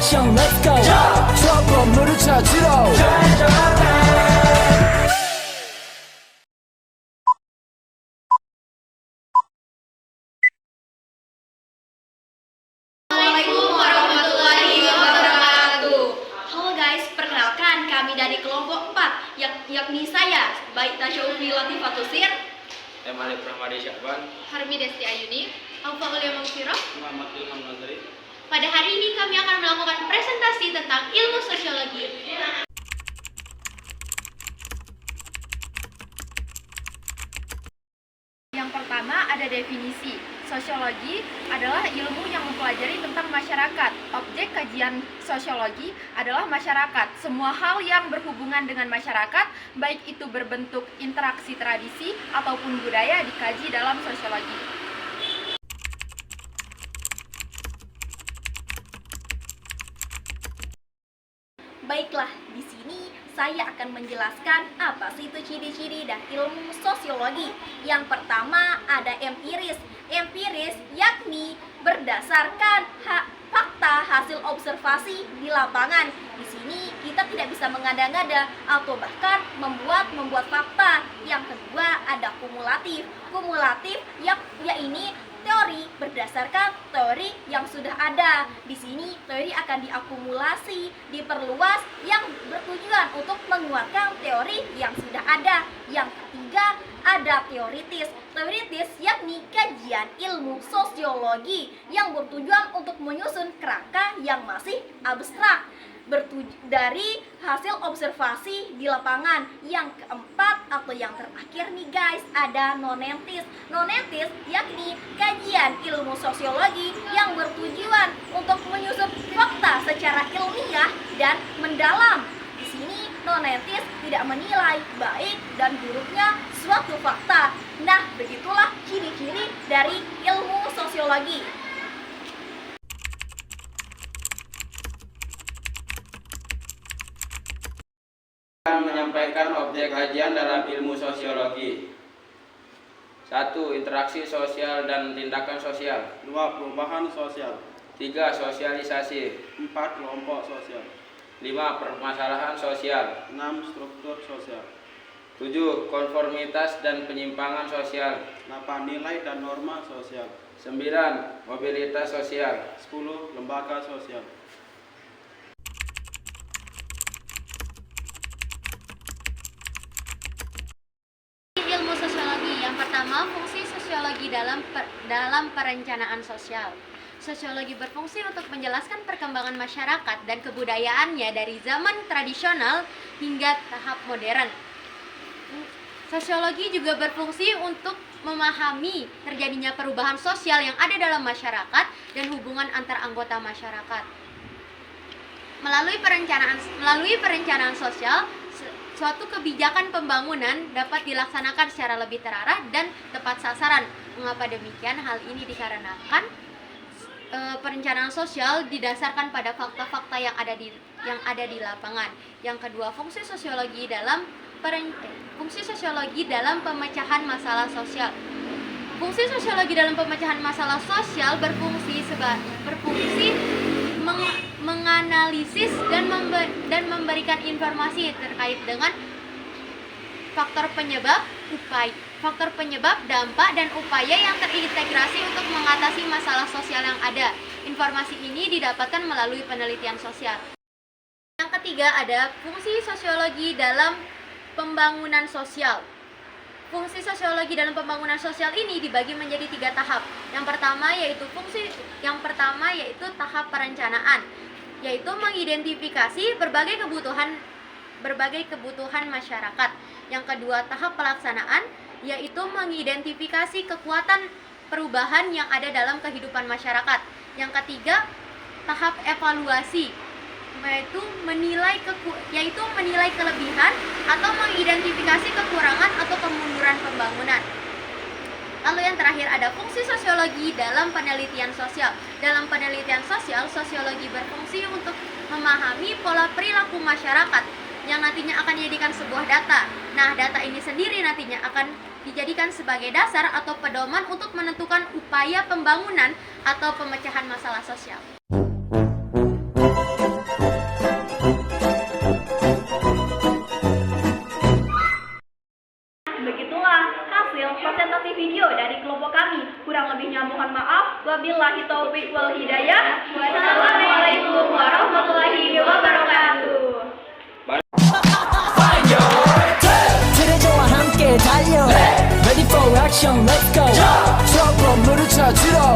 액션 let's go 저 건물을 찾으러 Assalamualaikum warahmatullahi wabarakatuh. Halo guys, perkenalkan kami dari kelompok 4 yakni saya Baita Syaufi Latifatusir, Emali Pramadi Syakban, Harmi Desti Ayuni, Alfa Ulia Maghfirah. Muhammad Ilham Nazari. Pada hari ini kami akan melakukan presentasi tentang ilmu sosiologi. Yang pertama ada definisi. Sosiologi adalah ilmu yang mempelajari tentang masyarakat. Objek kajian sosiologi adalah masyarakat. Semua hal yang berhubungan dengan masyarakat, baik itu berbentuk interaksi tradisi ataupun budaya, dikaji dalam sosiologi. Baiklah, di sini saya akan menjelaskan apa sih itu ciri-ciri dan ilmu sosiologi. Yang pertama ada empiris. Empiris yakni berdasarkan fakta hasil observasi di lapangan. Di sini kita tidak bisa mengada-ngada atau bahkan membuat fakta. Yang kedua ada kumulatif. Kumulatif yakni teori berdasarkan teori yang sudah ada. Di sini teori akan diakumulasi, diperluas yang bertujuan untuk menguatkan teori yang sudah ada. Yang ketiga ada teoritis. Teoritis yakni kajian ilmu sosiologi yang bertujuan untuk menyusun kerangka yang masih abstrak dari hasil observasi di lapangan. Yang keempat atau yang terakhir nih guys, ada nonentis. Nonentis yakni kajian ilmu sosiologi yang bertujuan untuk menyusun fakta secara ilmiah dan mendalam. Di sini nonentis tidak menilai baik dan buruknya suatu fakta. Nah, begitulah ciri-ciri dari ilmu sosiologi. Menyampaikan objek kajian dalam ilmu sosiologi. 1. Interaksi sosial dan tindakan sosial. 2. Perubahan sosial. 3. Sosialisasi. 4. Kelompok sosial. 5. Permasalahan sosial. 6. Struktur sosial. 7. Konformitas dan penyimpangan sosial. 8. Nilai dan norma sosial. 9. Mobilitas sosial. 10. Lembaga sosial. Ilmu sosiologi. Yang pertama, fungsi sosiologi dalam perencanaan sosial. Sosiologi berfungsi untuk menjelaskan perkembangan masyarakat dan kebudayaannya dari zaman tradisional hingga tahap modern. Sosiologi juga berfungsi untuk memahami terjadinya perubahan sosial yang ada dalam masyarakat dan hubungan antar anggota masyarakat. Melalui perencanaan sosial, suatu kebijakan pembangunan dapat dilaksanakan secara lebih terarah dan tepat sasaran. Mengapa demikian? Hal ini dikarenakan perencanaan sosial didasarkan pada fakta-fakta yang ada di lapangan. Yang kedua, fungsi sosiologi dalam pemecahan masalah sosial. Fungsi sosiologi dalam pemecahan masalah sosial berfungsi menganalisis dan memberikan informasi terkait dengan faktor penyebab, dampak, dan upaya yang terintegrasi untuk mengatasi masalah sosial yang ada. Informasi ini didapatkan melalui penelitian sosial. Yang ketiga ada fungsi sosiologi dalam pembangunan sosial. Fungsi sosiologi dalam pembangunan sosial ini dibagi menjadi 3 tahap. Yang pertama yaitu tahap perencanaan, yaitu mengidentifikasi berbagai kebutuhan masyarakat. Yang kedua, tahap pelaksanaan, yaitu mengidentifikasi kekuatan perubahan yang ada dalam kehidupan masyarakat. Yang ketiga, tahap evaluasi, yaitu menilai kelebihan atau mengidentifikasi kekurangan atau kemunduran pembangunan. Lalu yang terakhir ada fungsi sosiologi dalam penelitian sosial. Dalam penelitian sosial, sosiologi berfungsi untuk memahami pola perilaku masyarakat yang nantinya akan dijadikan sebuah data. Nah, data ini sendiri nantinya akan dijadikan sebagai dasar atau pedoman untuk menentukan upaya pembangunan atau pemecahan masalah sosial. taufik wal hidayah. Wassalamualaikum warahmatullahi wabarakatuh. 트레저와 함께 달려 Ready for action, let's go 저 건물을 찾으러